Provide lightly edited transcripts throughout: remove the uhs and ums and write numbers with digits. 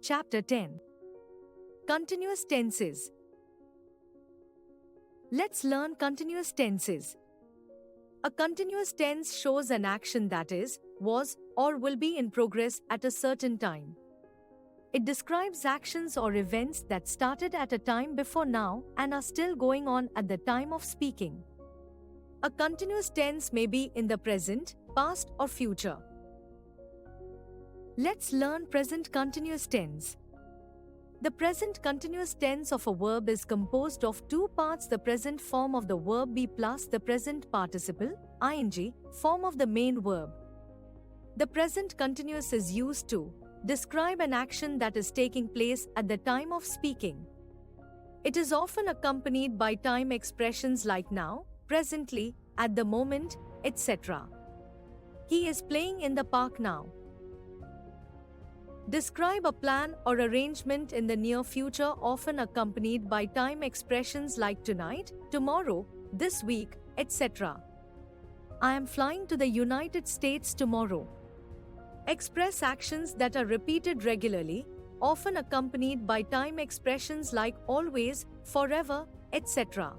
Chapter 10. Continuous tenses. Let's learn continuous tenses. A continuous tense shows an action that is, was, or will be in progress at a certain time. It describes actions or events that started at a time before now and are still going on at the time of speaking. A continuous tense may be in the present, past, or future. Let's learn present continuous tense. The present continuous tense of a verb is composed of two parts: the present form of the verb be plus the present participle, ing, form of the main verb. The present continuous is used to describe an action that is taking place at the time of speaking. It is often accompanied by time expressions like now, presently, at the moment, etc. He is playing in the park now. Describe a plan or arrangement in the near future, often accompanied by time expressions like tonight, tomorrow, this week, etc. I am flying to the United States tomorrow. Express actions that are repeated regularly, often accompanied by time expressions like always, forever, etc.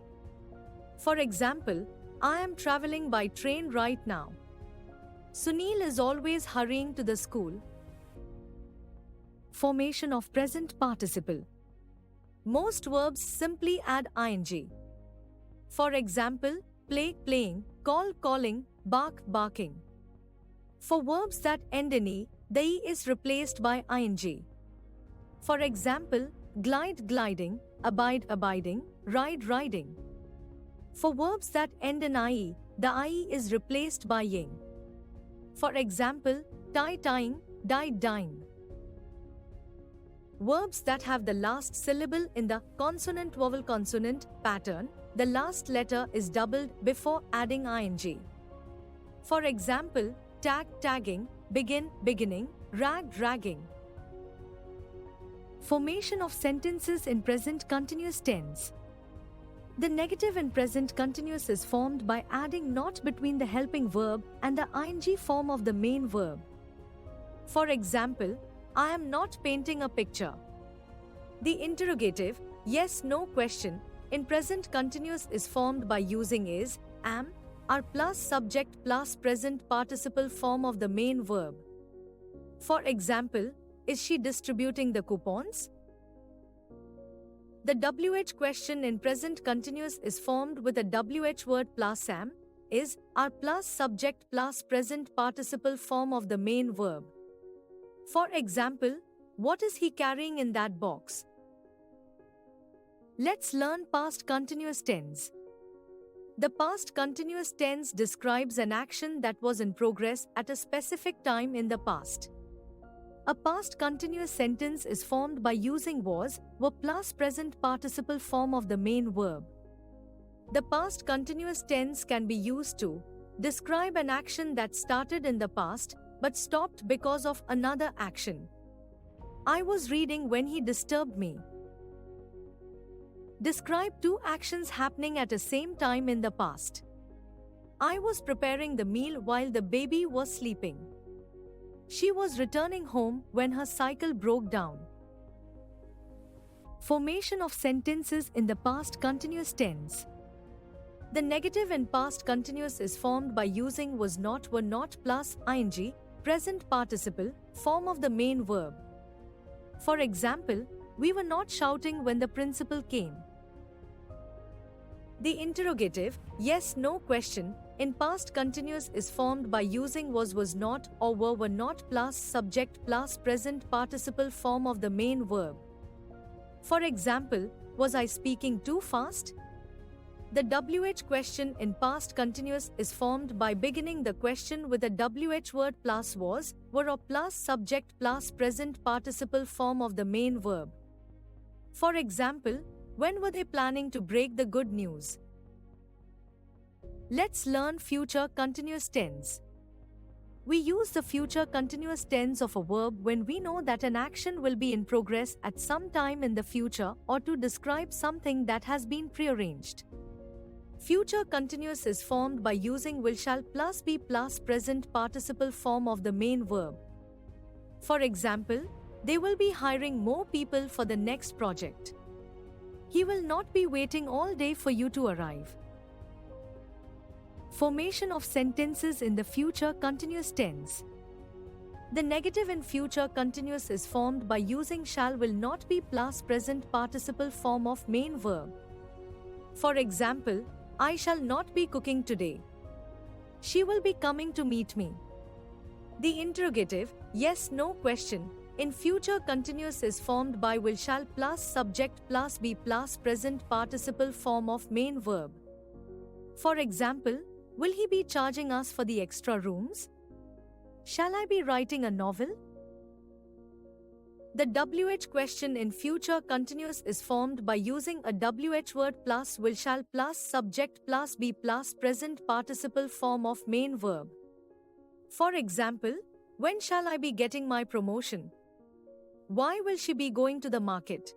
For example, I am traveling by train right now. Sunil is always hurrying to the school. Formation of present participle. Most verbs simply add ing. For example, play, playing, call, calling, bark, barking. For verbs that end in e, the e is replaced by ing. For example, glide, gliding, abide, abiding, ride, riding. For verbs that end in ie, the ie is replaced by ing. For example, tie, tying, die, dying. Verbs that have the last syllable in the consonant-vowel consonant pattern, the last letter is doubled before adding ing. For example, tag, tagging, begin, beginning, rag, ragging. Formation of sentences in present continuous tense. The negative in present continuous is formed by adding not between the helping verb and the ing form of the main verb. For example, I am not painting a picture. The interrogative, yes, no question, in present continuous is formed by using is, am, are plus subject plus present participle form of the main verb. For example, is she distributing the coupons? The WH question in present continuous is formed with a WH word plus am, is, are plus subject plus present participle form of the main verb. For example, what is he carrying in that box? Let's learn past continuous tense. The past continuous tense describes an action that was in progress at a specific time in the past. A past continuous sentence is formed by using was, were plus present participle form of the main verb. The past continuous tense can be used to describe an action that started in the past but stopped because of another action. I was reading when he disturbed me. Describe two actions happening at the same time in the past. I was preparing the meal while the baby was sleeping. She was returning home when her cycle broke down. Formation of sentences in the past continuous tense. The negative in past continuous is formed by using was not, were not plus ing, present participle, form of the main verb. For example, we were not shouting when the principal came. The interrogative, yes, no question, in past continuous is formed by using was not, or were not plus subject plus present participle form of the main verb. For example, was I speaking too fast? The WH question in past continuous is formed by beginning the question with a WH word plus was, were or plus subject plus present participle form of the main verb. For example, when were they planning to break the good news? Let's learn future continuous tense. We use the future continuous tense of a verb when we know that an action will be in progress at some time in the future or to describe something that has been prearranged. Future continuous is formed by using will shall plus be plus present participle form of the main verb. For example, They will be hiring more people for the next project. He will not be waiting all day for you to arrive. Formation of sentences in the future continuous tense. The negative in future continuous is formed by using shall will not be plus present participle form of main verb. For example, I shall not be cooking today. She will be coming to meet me. The interrogative, yes, no question, in future continuous is formed by will shall plus subject plus be plus present participle form of main verb. For example, will he be charging us for the extra rooms? Shall I be writing a novel? The WH question in future continuous is formed by using a WH word plus will shall plus subject plus be plus present participle form of main verb. For example, when shall I be getting my promotion? Why will she be going to the market?